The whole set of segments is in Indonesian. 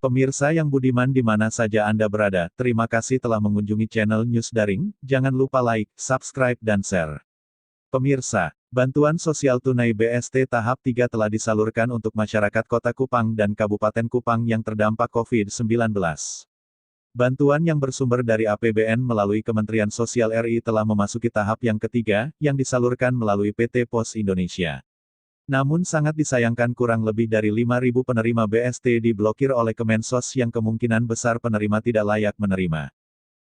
Pemirsa yang budiman di mana saja Anda berada, terima kasih telah mengunjungi channel News Daring, jangan lupa like, subscribe dan share. Pemirsa, bantuan sosial tunai BST tahap 3 telah disalurkan untuk masyarakat Kota Kupang dan Kabupaten Kupang yang terdampak COVID-19. Bantuan yang bersumber dari APBN melalui Kementerian Sosial RI telah memasuki tahap yang ketiga, yang disalurkan melalui PT Pos Indonesia. Namun sangat disayangkan kurang lebih dari 5.000 penerima BST diblokir oleh Kemensos yang kemungkinan besar penerima tidak layak menerima.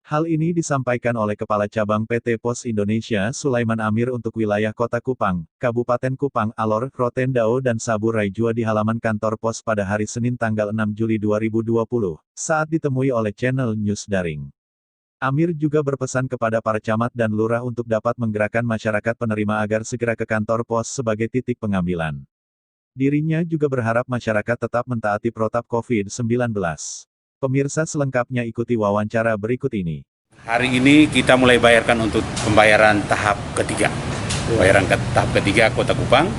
Hal ini disampaikan oleh Kepala Cabang PT Pos Indonesia Sulaiman Amir untuk wilayah Kota Kupang, Kabupaten Kupang, Alor, Rotendao dan Sabu Raijua di halaman kantor pos pada hari Senin tanggal 6 Juli 2020, saat ditemui oleh channel News Daring. Amir juga berpesan kepada para camat dan lurah untuk dapat menggerakkan masyarakat penerima agar segera ke kantor pos sebagai titik pengambilan. Dirinya juga berharap masyarakat tetap mentaati protap COVID-19. Pemirsa selengkapnya ikuti wawancara berikut ini. Hari ini kita mulai bayarkan untuk pembayaran tahap ketiga. Pembayaran tahap ketiga Kota Kupang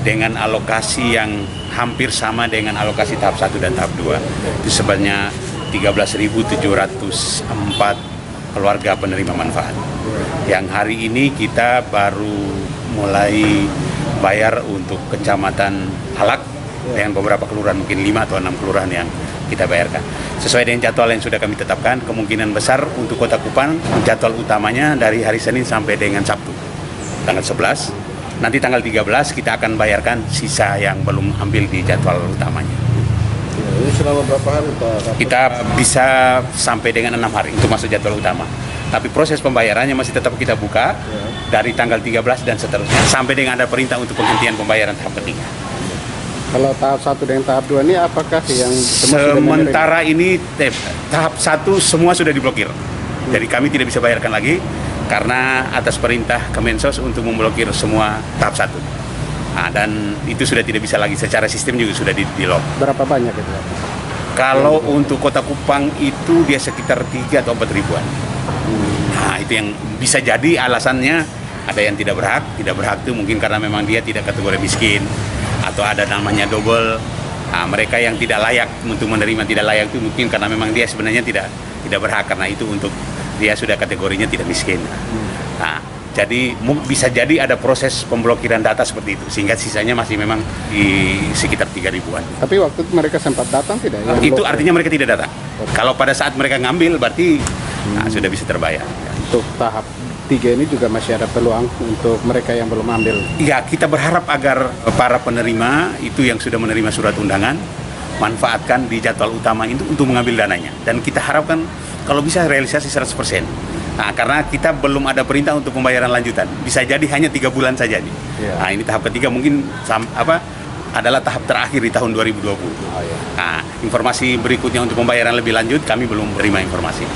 dengan alokasi yang hampir sama dengan alokasi tahap 1 dan tahap 2. Itu sebanyak 13.704 keluarga penerima manfaat. Yang hari ini kita baru mulai bayar untuk Kecamatan Halak dengan beberapa kelurahan, mungkin 5 atau 6 kelurahan yang kita bayarkan. Sesuai dengan jadwal yang sudah kami tetapkan, kemungkinan besar untuk Kota Kupang, jadwal utamanya dari hari Senin sampai dengan Sabtu, tanggal 11. Nanti tanggal 13 kita akan bayarkan sisa yang belum ambil di jadwal utamanya. Ini selama berapa hari Pak? Kita bisa sampai dengan 6 hari untuk masuk jadwal utama. Tapi proses pembayarannya masih tetap kita buka dari tanggal 13 dan seterusnya sampai dengan ada perintah untuk penghentian pembayaran tahap ketiga. Kalau tahap 1 dan tahap 2 ini apakah yang sementara ini tahap 1 semua sudah diblokir. Jadi kami tidak bisa bayarkan lagi karena atas perintah Kemensos untuk memblokir semua tahap 1. Nah, dan itu sudah tidak bisa lagi, secara sistem juga sudah di-lock. Berapa banyak itu? Kalau untuk Kota Kupang itu dia sekitar 3 atau 4 ribuan. Nah, itu yang bisa jadi alasannya ada yang tidak berhak itu mungkin karena memang dia tidak kategori miskin atau ada namanya double. Nah, mereka yang tidak layak untuk menerima tidak layak itu mungkin karena memang dia sebenarnya tidak berhak karena itu untuk dia sudah kategorinya tidak miskin. Nah, jadi bisa jadi ada proses pemblokiran data seperti itu, sehingga sisanya masih memang di sekitar 3 ribuan. Tapi waktu itu mereka sempat datang tidak? Itu artinya mereka tidak datang. Kalau pada saat mereka ngambil berarti sudah bisa terbayar. Untuk tahap 3 ini juga masih ada peluang untuk mereka yang belum ambil? Iya, kita berharap agar para penerima itu yang sudah menerima surat undangan, manfaatkan di jadwal utama itu untuk mengambil dananya. Dan kita harapkan kalau bisa realisasi 100%. Nah, karena kita belum ada perintah untuk pembayaran lanjutan, bisa jadi hanya 3 bulan saja nih. Nah, ini tahap ketiga mungkin adalah tahap terakhir di tahun 2020. Nah, informasi berikutnya untuk pembayaran lebih lanjut kami belum terima informasi.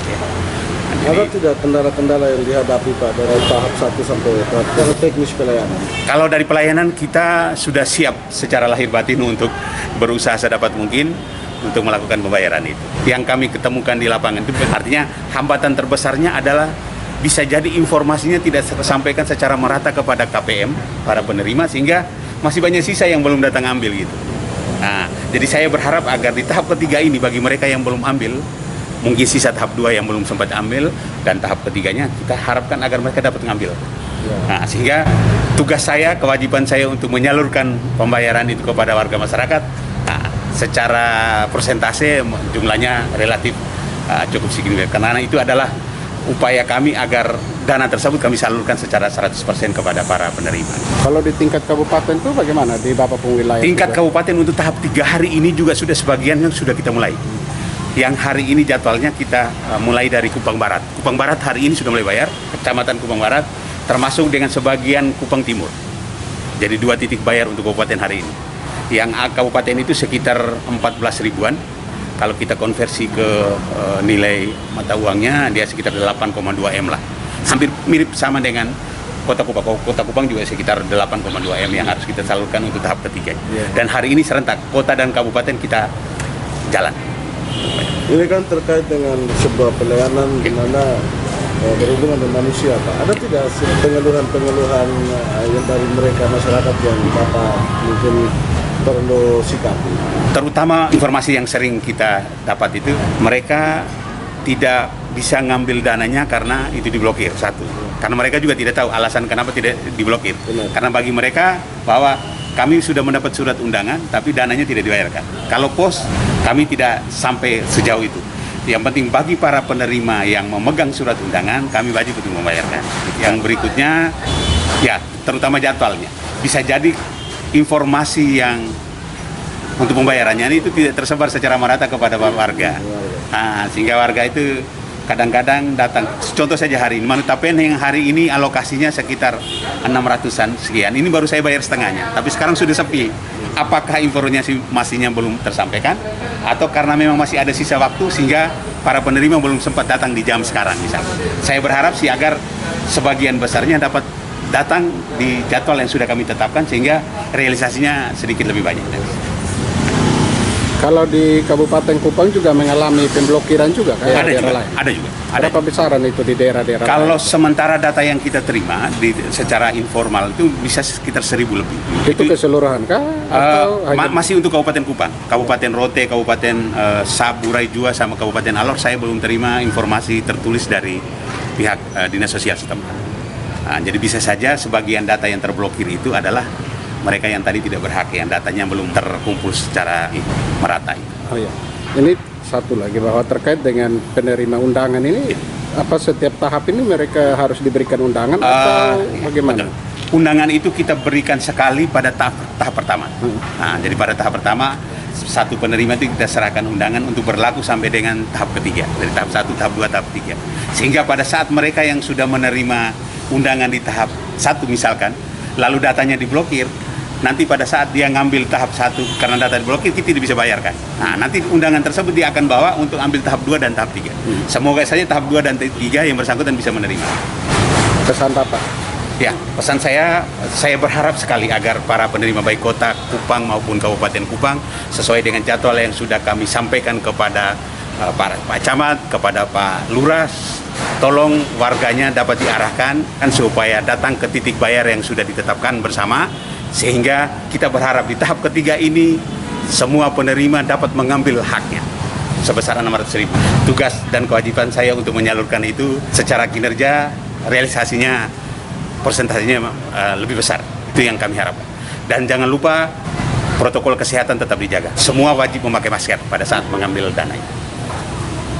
Ada tidak kendala-kendala yang dihadapi Pak dari tahap 1 sampai tahap teknis pelayanan? Kalau dari pelayanan kita sudah siap secara lahir batin untuk berusaha sedapat mungkin untuk melakukan pembayaran itu. Yang kami ketemukan di lapangan itu artinya hambatan terbesarnya adalah bisa jadi informasinya tidak tersampaikan secara merata kepada KPM, para penerima, sehingga masih banyak sisa yang belum datang ambil gitu. Nah, jadi saya berharap agar di tahap ketiga ini bagi mereka yang belum ambil, mungkin sisa tahap 2 yang belum sempat ambil, dan tahap ketiganya kita harapkan agar mereka dapat mengambil. Nah, sehingga tugas saya, kewajiban saya untuk menyalurkan pembayaran itu kepada warga masyarakat, secara persentase jumlahnya relatif cukup signifikan, karena itu adalah upaya kami agar dana tersebut kami salurkan secara 100% kepada para penerima. Kalau di tingkat kabupaten itu bagaimana di Bapak Wilayah? Tingkat kabupaten untuk tahap 3 hari ini juga sudah sebagian yang sudah kita mulai. Yang hari ini jadwalnya kita mulai dari Kupang Barat. Kupang Barat hari ini sudah mulai bayar, Kecamatan Kupang Barat, termasuk dengan sebagian Kupang Timur. Jadi 2 titik bayar untuk kabupaten hari ini. Yang kabupaten itu sekitar 14 ribuan. Kalau kita konversi ke nilai mata uangnya, dia sekitar 8,2 M lah. Hampir mirip sama dengan Kota Kupang. Kota Kupang juga sekitar 8,2 M yang harus kita salurkan untuk tahap ketiga. Dan hari ini serentak, kota dan kabupaten kita jalan. Ini kan terkait dengan sebuah pelayanan di mana berhubungan dengan manusia, Pak. Ada tidak pengeluhan-pengeluhan yang dari mereka masyarakat yang Bapak mungkin perlu sikapi? Terutama informasi yang sering kita dapat itu, mereka tidak bisa ngambil dananya karena itu diblokir, satu. Karena mereka juga tidak tahu alasan kenapa tidak diblokir. Benar. Karena bagi mereka bahwa kami sudah mendapat surat undangan, tapi dananya tidak dibayarkan. Kalau pos, kami tidak sampai sejauh itu. Yang penting bagi para penerima yang memegang surat undangan, kami wajib untuk membayarkan. Yang berikutnya, ya terutama jadwalnya. Bisa jadi informasi yang untuk pembayarannya itu tidak tersebar secara merata kepada warga. Sehingga warga itu kadang-kadang datang. Contoh saja hari ini, Manutapen yang hari ini alokasinya sekitar 600-an sekian. Ini baru saya bayar setengahnya, tapi sekarang sudah sepi. Apakah informasinya belum tersampaikan? Atau karena memang masih ada sisa waktu sehingga para penerima belum sempat datang di jam sekarang misalnya. Saya berharap sih agar sebagian besarnya dapat datang di jadwal yang sudah kami tetapkan sehingga realisasinya sedikit lebih banyak. Kalau di Kabupaten Kupang juga mengalami pemblokiran juga kayak Ada daerah juga, lain. ada juga. Ada. Berapa besaran itu di daerah-daerah Kalau lain? sementara data yang kita terima secara informal itu bisa sekitar 1.000 lebih. Itu keseluruhan kah? Atau hanya Masih untuk Kabupaten Kupang, Kabupaten Rote, Kabupaten Saburai Jua sama Kabupaten Alor saya belum terima informasi tertulis dari pihak Dinas Sosial setempat. Jadi bisa saja sebagian data yang terblokir itu adalah mereka yang tadi tidak berhak, yang datanya belum terkumpul secara merata. Oh iya. Ini satu lagi bahwa terkait dengan penerima undangan ini, apa setiap tahap ini mereka harus diberikan undangan atau bagaimana? Betul. Undangan itu kita berikan sekali pada tahap pertama. Jadi pada tahap pertama satu penerima itu kita serahkan undangan untuk berlaku sampai dengan tahap ketiga, dari tahap 1, tahap 2, tahap 3. Sehingga pada saat mereka yang sudah menerima undangan di tahap 1 misalkan, lalu datanya diblokir, nanti pada saat dia ngambil tahap 1 karena data diblokir, kita tidak bisa bayarkan. Nanti undangan tersebut dia akan bawa untuk ambil tahap 2 dan tahap 3. Semoga saja tahap 2 dan 3 yang bersangkutan bisa menerima. Pesan Bapak? Ya, pesan saya berharap sekali agar para penerima baik kota Kupang maupun Kabupaten Kupang sesuai dengan jadwal yang sudah kami sampaikan kepada Pak Camat, kepada Pak Lurah, tolong warganya dapat diarahkan supaya datang ke titik bayar yang sudah ditetapkan bersama, sehingga kita berharap di tahap ketiga ini semua penerima dapat mengambil haknya sebesar 600.000. Tugas dan kewajiban saya untuk menyalurkan itu secara kinerja, realisasinya persentasenya lebih besar. Itu yang kami harapkan. Dan jangan lupa protokol kesehatan tetap dijaga. Semua wajib memakai masker pada saat mengambil dana itu.